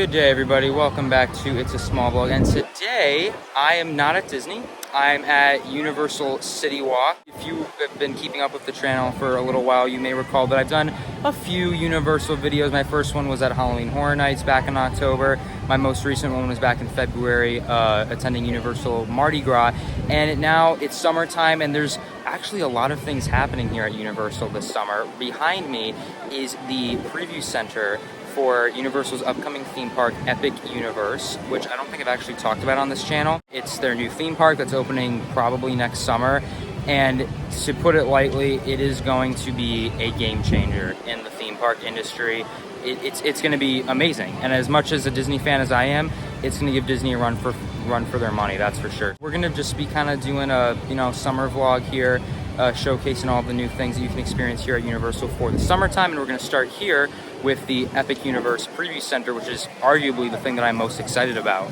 Good day, everybody. Welcome back to It's a Small Vlog. And today, I am not at Disney. I'm at Universal CityWalk. If you have been keeping up with the channel for a little while, you may recall that I've done a few Universal videos. My first one was at Halloween Horror Nights back in October. My most recent one was back in February, attending Universal Mardi Gras. And now it's summertime, and there's actually a lot of things happening here at Universal this summer. Behind me is the preview center for Universal's upcoming theme park, Epic Universe, which I don't think I've actually talked about on this channel. It's their new theme park that's opening probably next summer. And to put it lightly, it is going to be a game changer in the theme park industry. It's going to be amazing. And as much as a Disney fan as I am, it's going to give Disney a run for their money, that's for sure. We're going to just be kind of doing a summer vlog here, showcasing all the new things that you can experience here at Universal for the summertime. And we're going to start here with the Epic Universe Preview Center, which is arguably the thing that I'm most excited about.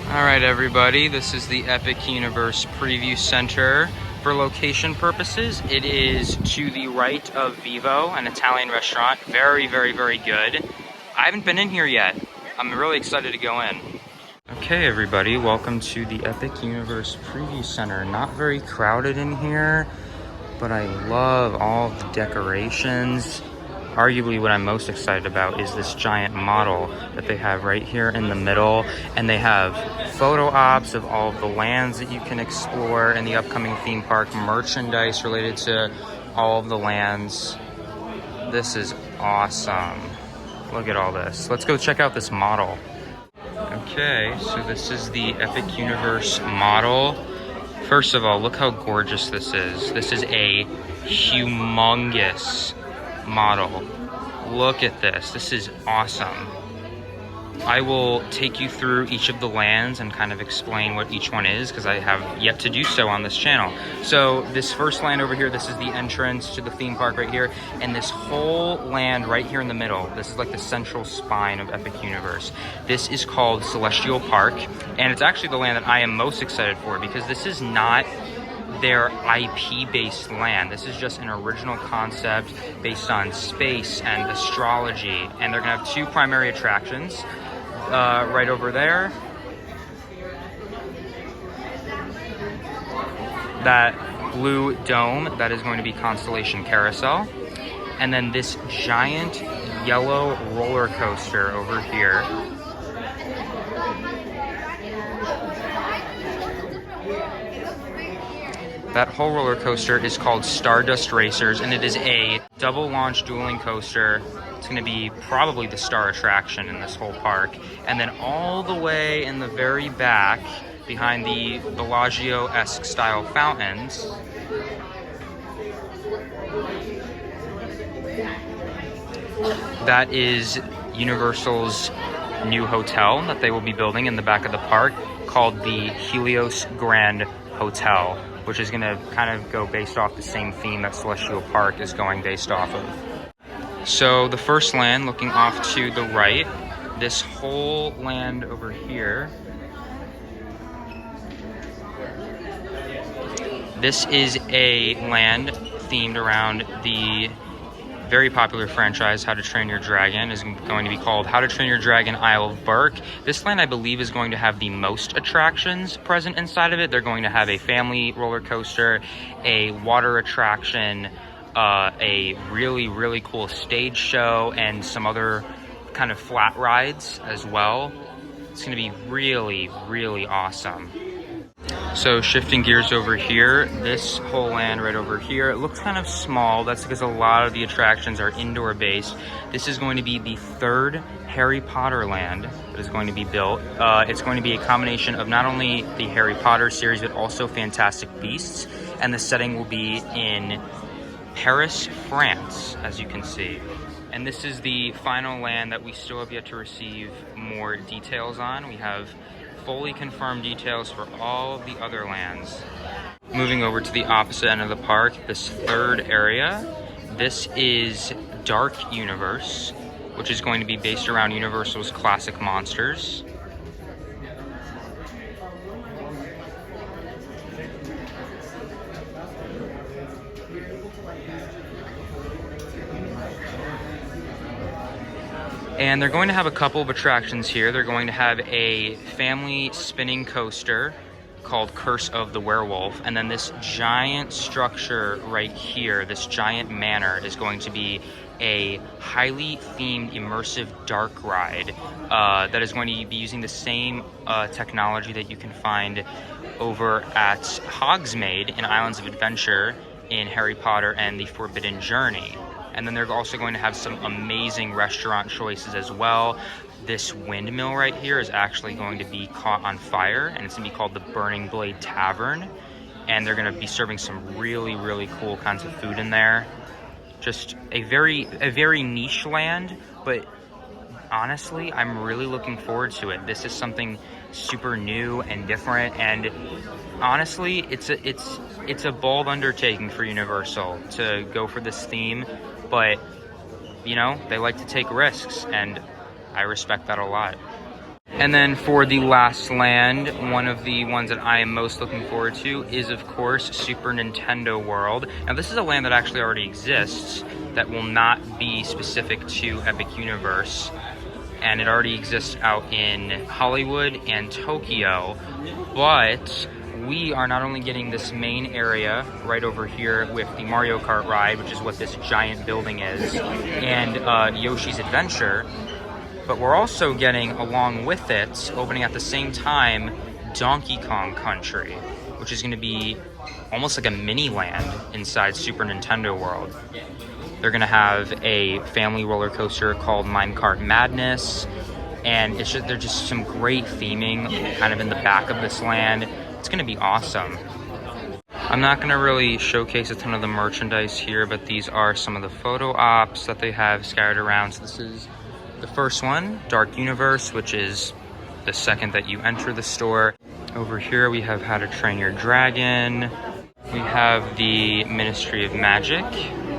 All right, everybody, this is the Epic Universe Preview Center. For location purposes, it is to the right of Vivo, an Italian restaurant. Very, very, very good. I haven't been in here yet. I'm really excited to go in. Okay, everybody, welcome to the Epic Universe Preview Center. Not very crowded in here, but I love all the decorations. Arguably what I'm most excited about is this giant model that they have right here in the middle, and they have photo ops of all of the lands that you can explore in the upcoming theme park, merchandise related to all of the lands. This is awesome. Look at all this. Let's go check out this model. Okay, so this is the Epic Universe model. First of all, look how gorgeous this is. This is a humongous model. Look at this. This is awesome. I will take you through each of the lands and kind of explain what each one is, because I have yet to do so on this channel. So this first land over here, this is the entrance to the theme park right here, and this whole land right here in the middle, this is like the central spine of Epic Universe. This is called Celestial Park, and it's actually the land that I am most excited for, because this is not their IP-based land. This is just an original concept based on space and astrology, and they're gonna have two primary attractions right over there. That blue dome, that is going to be Constellation Carousel, and then this giant yellow roller coaster over here. That whole roller coaster is called Stardust Racers, and it is a double launch dueling coaster. It's going to be probably the star attraction in this whole park. And then all the way in the very back, behind the Bellagio-esque style fountains, that is Universal's new hotel that they will be building in the back of the park, called the Helios Grand Hotel, which is going to kind of go based off the same theme that Celestial Park is going based off of. So the first land, looking off to the right, this whole land over here, this is a land themed around the very popular franchise How to Train Your Dragon. Is going to be called How to Train Your Dragon Isle of Berk. This land, I believe, is going to have the most attractions present inside of it. They're going to have a family roller coaster, a water attraction, a really, really cool stage show, and some other kind of flat rides as well. It's going to be really, really awesome. So shifting gears over here, this whole land right over here, it looks kind of small. That's because a lot of the attractions are indoor based. This is going to be the third Harry Potter land that is going to be built. It's going to be a combination of not only the Harry Potter series, but also Fantastic Beasts. And the setting will be in Paris, France, as you can see. And this is the final land that we still have yet to receive more details on. We have fully confirmed details for all of the other lands. Moving over to the opposite end of the park, this third area, this is Dark Universe, which is going to be based around Universal's classic monsters. And they're going to have a couple of attractions here. They're going to have a family spinning coaster called Curse of the Werewolf. And then this giant structure right here, this giant manor, is going to be a highly themed immersive dark ride that is going to be using the same technology that you can find over at Hogsmeade in Islands of Adventure in Harry Potter and the Forbidden Journey. And then they're also going to have some amazing restaurant choices as well. This windmill right here is actually going to be caught on fire, and it's going to be called the Burning Blade Tavern. And they're going to be serving some really, really cool kinds of food in there. Just a very niche land, but honestly, I'm really looking forward to it. This is something super new and different, and honestly, it's a bold undertaking for Universal to go for this theme, but you know, they like to take risks, and I respect that a lot. And then for the last land, one of the ones that I am most looking forward to is, of course, Super Nintendo World. Now, this is a land that actually already exists that will not be specific to Epic Universe, and it already exists out in Hollywood and Tokyo, but we are not only getting this main area right over here with the Mario Kart ride, which is what this giant building is, and Yoshi's Adventure, but we're also getting, along with it, opening at the same time, Donkey Kong Country, which is going to be almost like a mini land inside Super Nintendo World. They're going to have a family roller coaster called Minecart Madness, and there's just some great theming kind of in the back of this land. It's going to be awesome. I'm not going to really showcase a ton of the merchandise here, but these are some of the photo ops that they have scattered around. So this is the first one, Dark Universe, which is the second that you enter the store. Over here we have How to Train Your Dragon. We have the Ministry of Magic,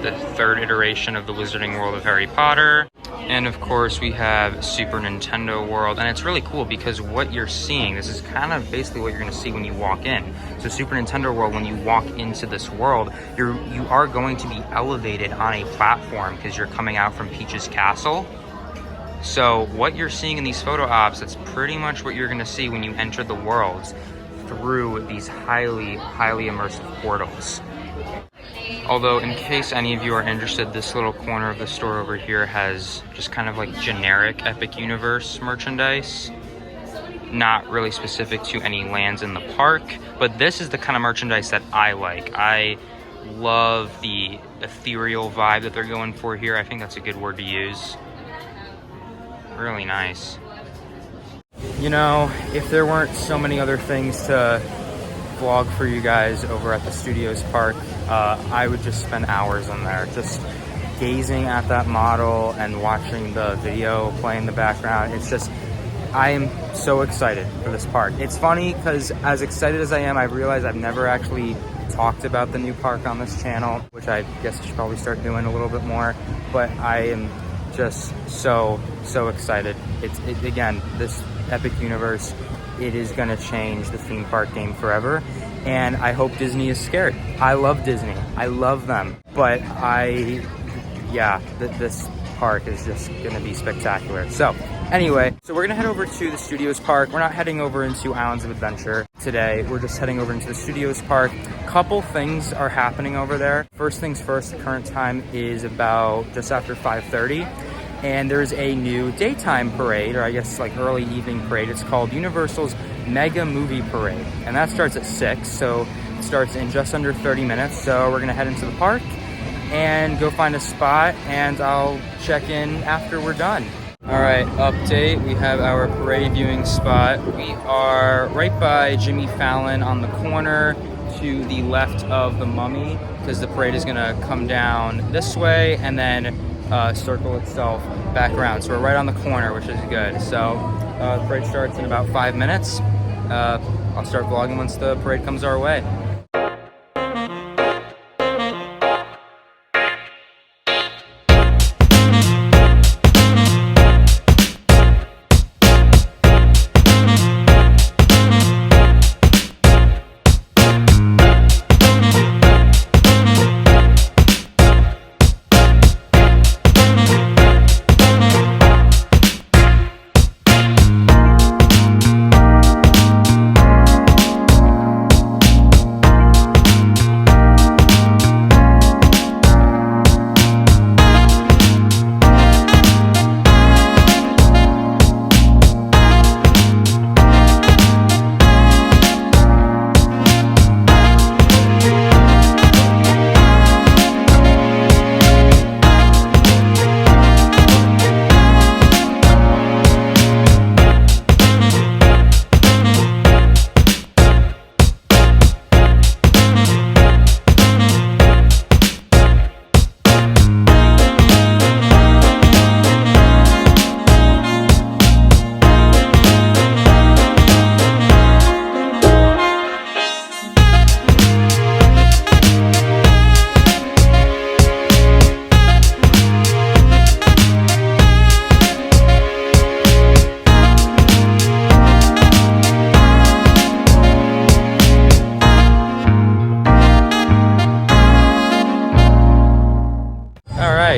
the third iteration of the Wizarding World of Harry Potter. And of course we have Super Nintendo World. And it's really cool because what you're seeing, this is kind of basically what you're going to see when you walk in. So Super Nintendo World, when you walk into this world, you are going to be elevated on a platform because you're coming out from Peach's Castle. So what you're seeing in these photo ops, that's pretty much what you're going to see when you enter the worlds through these highly immersive portals. Although, in case any of you are interested, this little corner of the store over here has just kind of like generic Epic Universe merchandise. Not really specific to any lands in the park, but this is the kind of merchandise that I like. I love the ethereal vibe that they're going for here. I think that's a good word to use. Really nice. You know, if there weren't so many other things to vlog for you guys over at the Studios Park, I would just spend hours in there just gazing at that model and watching the video play in the background. It's just, I am so excited for this park. It's funny because as excited as I am, I realize I've never actually talked about the new park on this channel, which I guess I should probably start doing a little bit more, but I am just so excited. Again, this Epic Universe, it is gonna change the theme park game forever, and I hope Disney is scared. I love Disney, I love them, but this park is just gonna be spectacular. So anyway, we're gonna head over to the Studios Park. We're not heading over into Islands of Adventure today. We're just heading over into the Studios Park. Couple things are happening over there. First things first, the current time is about just after 5:30. And there's a new daytime parade, or I guess like early evening parade. It's called Universal's Mega Movie Parade. And that starts at 6, so it starts in just under 30 minutes. So we're gonna head into the park and go find a spot, and I'll check in after we're done. All right, update, we have our parade viewing spot. We are right by Jimmy Fallon on the corner to the left of the Mummy, because the parade is gonna come down this way and then circle itself back around. So we're right on the corner, which is good. So the parade starts in about 5 minutes. I'll start vlogging once the parade comes our way.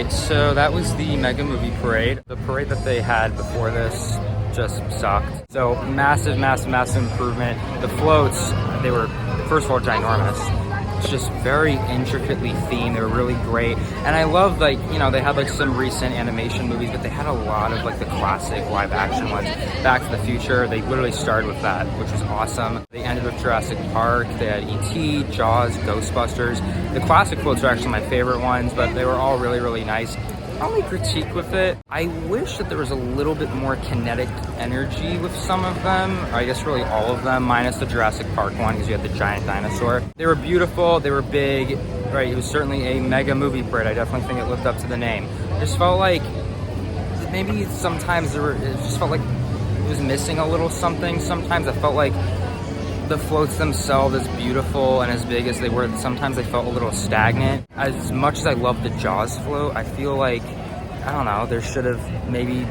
right, so that was the Mega Movie Parade. The parade that they had before this just sucked. So massive, massive, massive improvement. The floats, they were, first of all, ginormous. It's just very intricately themed. They were really great. And I love, like, you know, they had like some recent animation movies, but they had a lot of like the classic live action ones. Back to the Future, they literally started with that, which was awesome. They ended with Jurassic Park. They had E.T., Jaws, Ghostbusters. The classic floats are actually my favorite ones, but they were all really, really nice. Only critique with it, I wish that there was a little bit more kinetic energy with some of them. I guess really all of them, minus the Jurassic Park one, because you had the giant dinosaur. They were beautiful, they were big, right? It was certainly a mega movie parade. I definitely think it lived up to the name. It just felt like, maybe sometimes it just felt like it was missing a little something. Sometimes I felt like the floats themselves, as beautiful and as big as they were, sometimes they felt a little stagnant. As much as I love the Jaws float, I feel like, I don't know, there should have maybe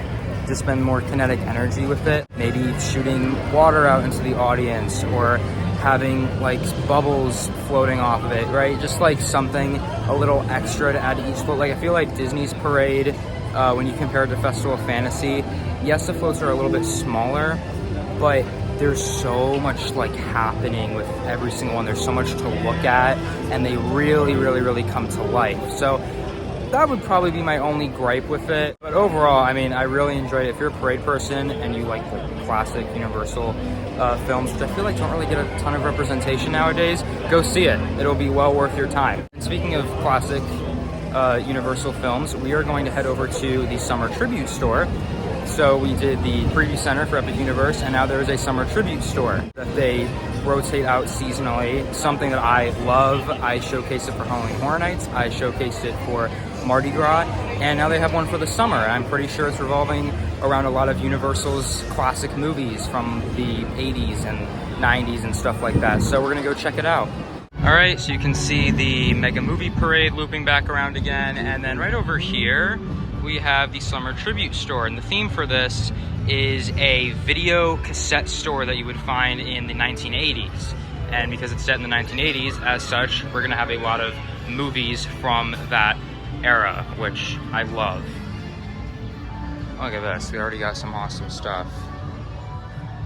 just been more kinetic energy with it. Maybe shooting water out into the audience, or having like bubbles floating off of it, right? Just like something a little extra to add to each float. Like I feel like Disney's parade, when you compare it to Festival of Fantasy, yes, the floats are a little bit smaller, but there's so much like happening with every single one. There's so much to look at, and they really, really, really come to life. So that would probably be my only gripe with it. But overall, I mean, I really enjoyed it. If you're a parade person and you like the classic Universal films, which I feel like don't really get a ton of representation nowadays, go see it. It'll be well worth your time. And speaking of classic Universal films, we are going to head over to the Summer Tribute Store. So we did the preview center for Epic Universe, and now there is a Summer Tribute Store that they rotate out seasonally. Something that I love. I showcased it for Halloween Horror Nights. I showcased it for Mardi Gras, and now they have one for the summer. I'm pretty sure it's revolving around a lot of Universal's classic movies from the 80s and 90s and stuff like that. So we're gonna go check it out. All right, so you can see the Mega Movie Parade looping back around again, and then right over here, we have the Summer Tribute Store, and the theme for this is a video cassette store that you would find in the 1980s. And because it's set in the 1980s, as such, we're gonna have a lot of movies from that era, which I love. Look at this, we already got some awesome stuff.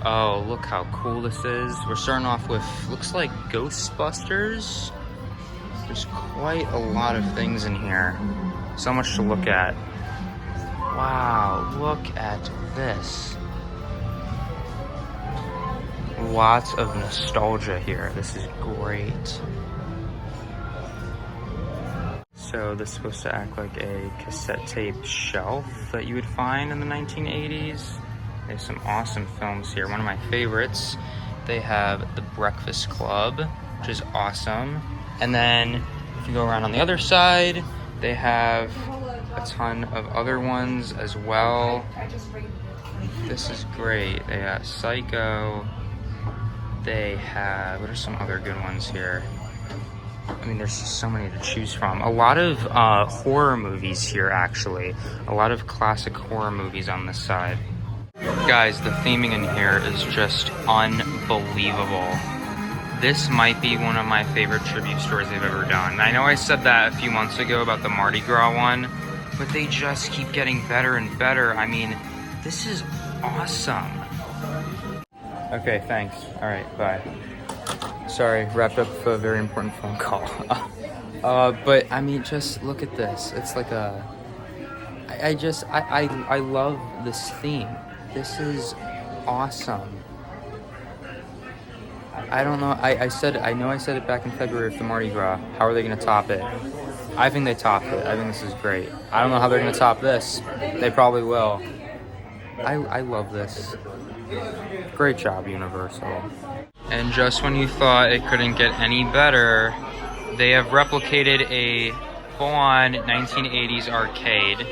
Oh, look how cool this is. We're starting off with, looks like Ghostbusters. There's quite a lot of things in here. So much to look at. Wow, look at this. Lots of nostalgia here. This is great. So this is supposed to act like a cassette tape shelf that you would find in the 1980s. There's some awesome films here. One of my favorites, they have The Breakfast Club, which is awesome. And then if you go around on the other side, they have a ton of other ones as well. This is great. They have Psycho. They have, what are some other good ones here? I mean, there's just so many to choose from. A lot of horror movies here, actually. A lot of classic horror movies on this side. Guys, the theming in here is just unbelievable. This might be one of my favorite tribute stores they've ever done. I know I said that a few months ago about the Mardi Gras one, but they just keep getting better and better. I mean, this is awesome. Okay, thanks. All right, bye. Sorry, wrapped up a very important phone call. But I mean, just look at this. It's like a, I love this theme. This is awesome. I don't know, I know I said it back in February for the Mardi Gras. How are they gonna top it? I think they topped it. I think this is great. I don't know how they're gonna top this. They probably will. I love this. Great job, Universal. And just when you thought it couldn't get any better, they have replicated a full-on 1980s arcade,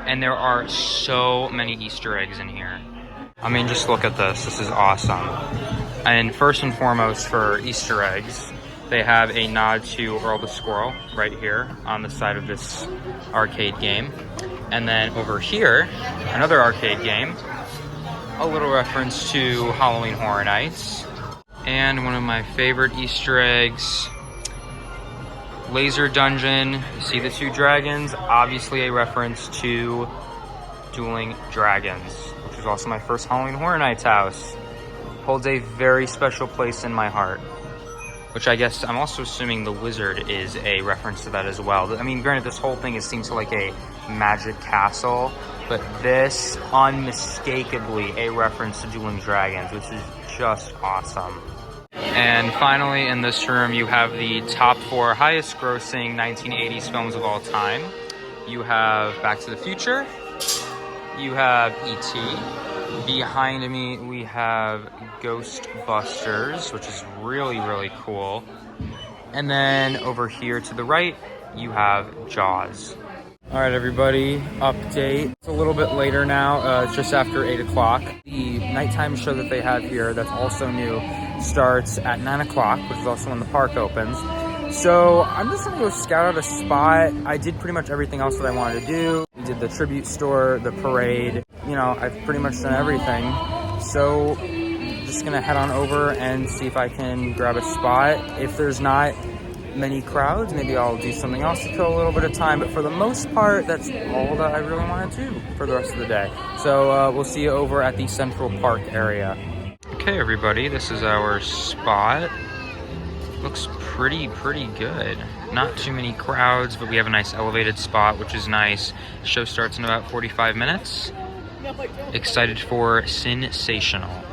and there are so many Easter eggs in here. I mean, just look at this. This is awesome. And first and foremost, for Easter eggs, they have a nod to Earl the Squirrel right here on the side of this arcade game. And then over here, another arcade game, a little reference to Halloween Horror Nights. And one of my favorite Easter eggs, Laser Dungeon. You see the two dragons, obviously a reference to Dueling Dragons, which was also my first Halloween Horror Nights house. Holds a very special place in my heart. Which I guess I'm also assuming the wizard is a reference to that as well. I mean, granted, this whole thing seems like a magic castle, but this unmistakably a reference to Dueling Dragons, which is just awesome. And finally, in this room, you have the top 4 highest grossing 1980s films of all time. You have Back to the Future, you have E.T., behind me we have Ghostbusters, which is really, really cool. And then over here to the right, you have Jaws. All right, everybody, update. It's a little bit later now. It's just after 8 o'clock. The nighttime show that they have here that's also new starts at 9 o'clock, which is also when the park opens. So I'm just gonna go scout out a spot. I did pretty much everything else that I wanted to do. We did the tribute store, the parade. You know, I've pretty much done everything. So just gonna head on over and see if I can grab a spot. If there's not many crowds, maybe I'll do something else to kill a little bit of time, but for the most part, that's all that I really want to do for the rest of the day. So we'll see you over at the Central Park area. Okay, everybody, this is our spot. Looks pretty good. Not too many crowds, but we have a nice elevated spot, which is nice. Show starts in about 45 minutes. Excited for Cinesational.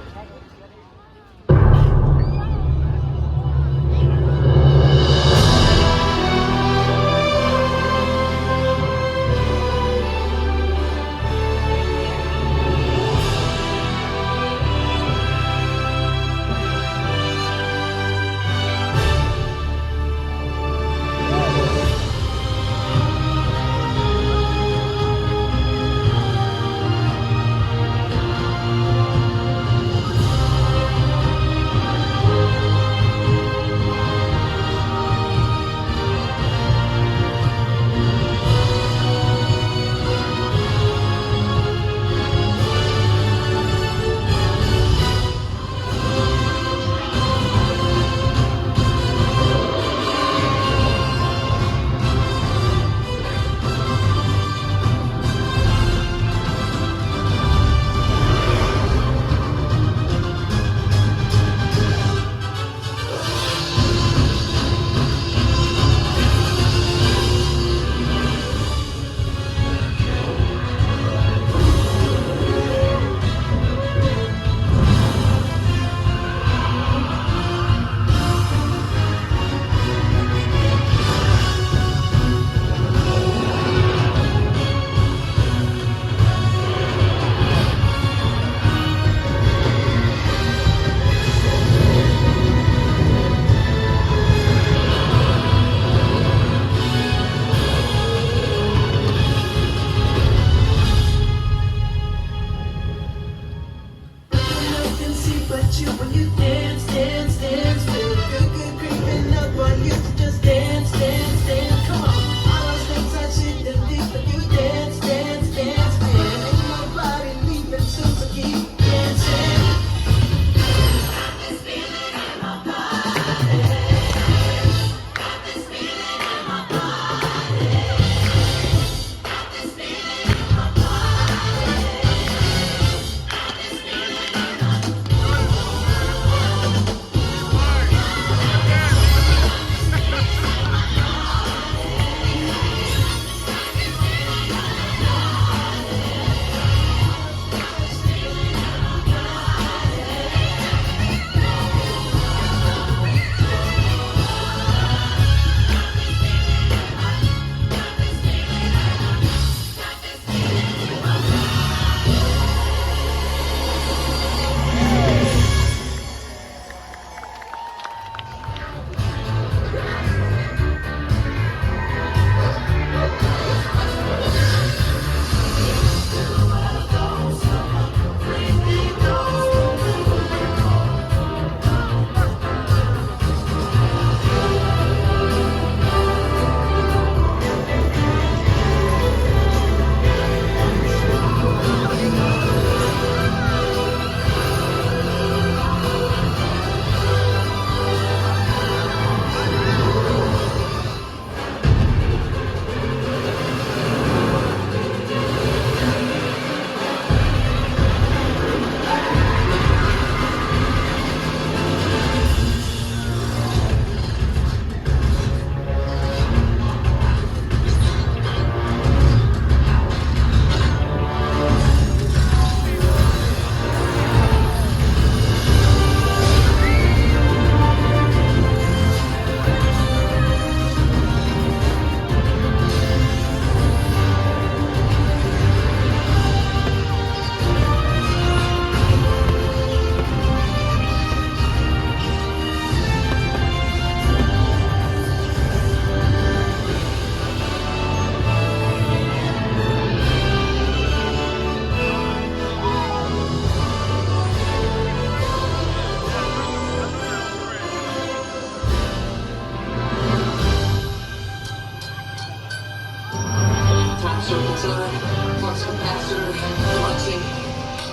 Serpentine, plus capacitor, launching,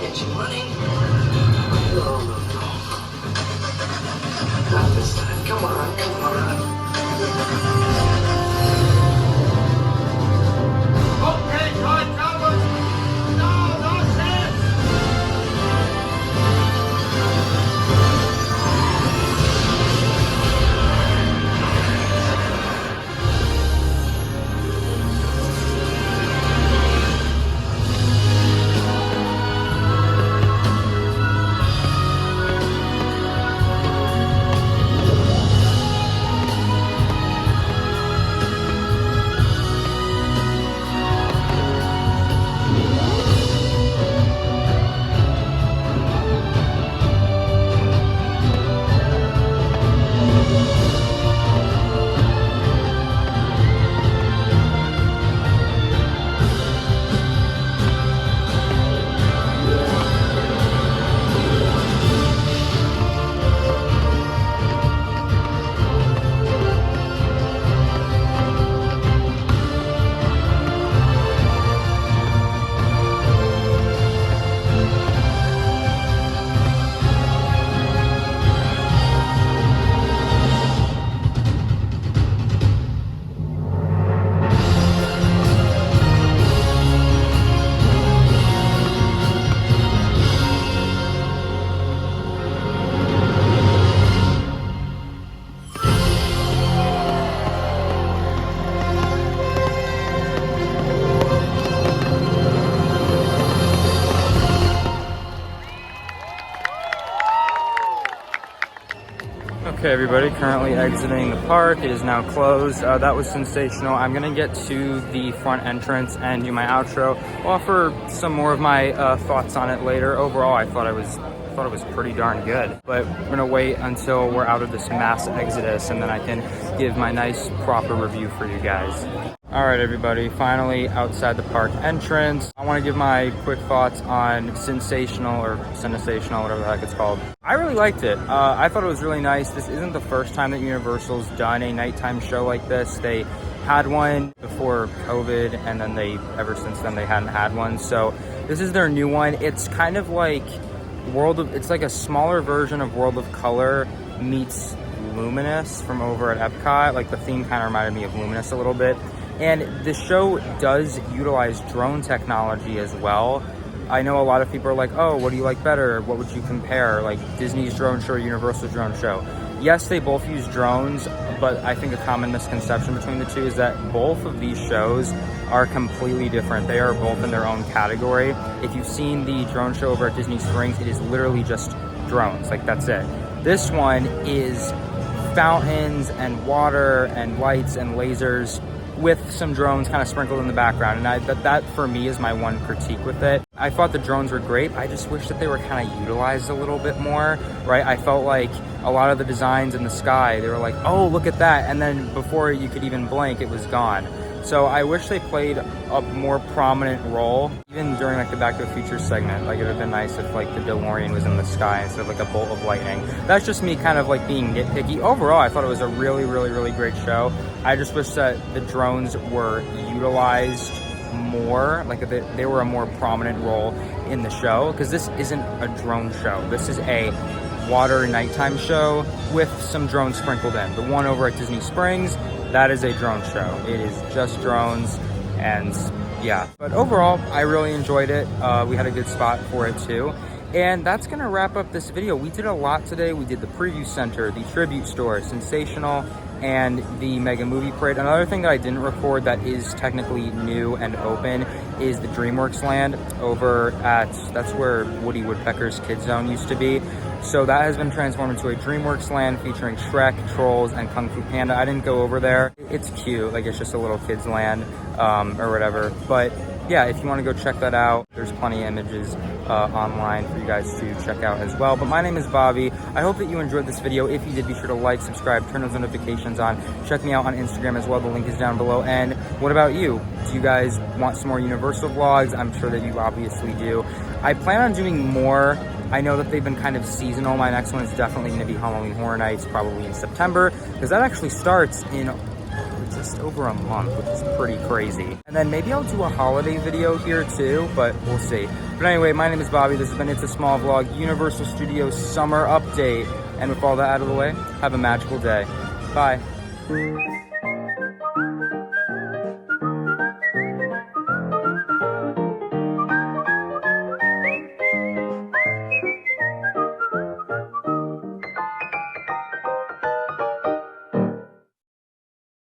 engine running. Oh, not this time. Come on, come on. Okay, Todd Towers. No, no chance. Okay, everybody, currently exiting the park. It is now closed. That was sensational. I'm gonna get to the front entrance and do my outro. I'll offer some more of my thoughts on it later. Overall, I thought it was pretty darn good. But we're gonna wait until we're out of this mass exodus, and then I can give my nice proper review for you guys. All right, everybody, finally outside the park entrance. I want to give my quick thoughts on Cinesational, or Cinesational, whatever the heck it's called. I really liked it. I thought it was really nice. This isn't the first time that Universal's done a nighttime show like this. They had one before COVID, and then ever since then, they hadn't had one. So this is their new one. It's kind of like it's like a smaller version of World of Color meets Luminous from over at Epcot. Like, the theme kind of reminded me of Luminous a little bit. And the show does utilize drone technology as well. I know a lot of people are like, oh, what do you like better? What would you compare? Like Disney's drone show or Universal's drone show? Yes, they both use drones, but I think a common misconception between the two is that both of these shows are completely different. They are both in their own category. If you've seen the drone show over at Disney Springs, it is literally just drones. Like, that's it. This one is fountains and water and lights and lasers with some drones kind of sprinkled in the background. And that for me is my one critique with it. I thought the drones were great. I just wish that they were kind of utilized a little bit more, right? I felt like a lot of the designs in the sky, they were like, oh, look at that. And then before you could even blink, it was gone. So I wish they played a more prominent role, even during like the Back to the Future segment. Like, it would have been nice if like the DeLorean was in the sky instead of like a bolt of lightning. That's just me kind of like being nitpicky. Overall, I thought it was a really, really, really great show. I just wish that the drones were utilized more, like they were a more prominent role in the show, because this isn't a drone show. This is a water nighttime show with some drones sprinkled in. The one over at Disney Springs, that is a drone show. It is just drones, and yeah. But overall, I really enjoyed it. We had a good spot for it too. And that's gonna wrap up this video. We did a lot today. We did the preview center, the tribute store, Cinesational, and the Mega Movie Parade. Another thing that I didn't record that is technically new and open is the DreamWorks Land over at, that's where Woody Woodpecker's Kid Zone used to be. So that has been transformed into a DreamWorks Land featuring Shrek, Trolls, and Kung Fu Panda. I didn't go over there. It's cute, like it's just a little kid's land or whatever. But yeah, if you want to go check that out, there's plenty of images online for you guys to check out as well. But my name is Bobby. I hope that you enjoyed this video. If you did, be sure to like, subscribe, turn those notifications on. Check me out on Instagram as well. The link is down below. And what about you? Do you guys want some more Universal vlogs? I'm sure that you obviously do. I plan on doing more. I know that they've been kind of seasonal. My next one is definitely going to be Halloween Horror Nights, probably in September, because that actually starts in just over a month, which is pretty crazy. And then maybe I'll do a holiday video here too, but we'll see. But anyway, my name is Bobby. This has been It's a Small Vlog, Universal Studios summer update. And with all that out of the way, have a magical day. Bye.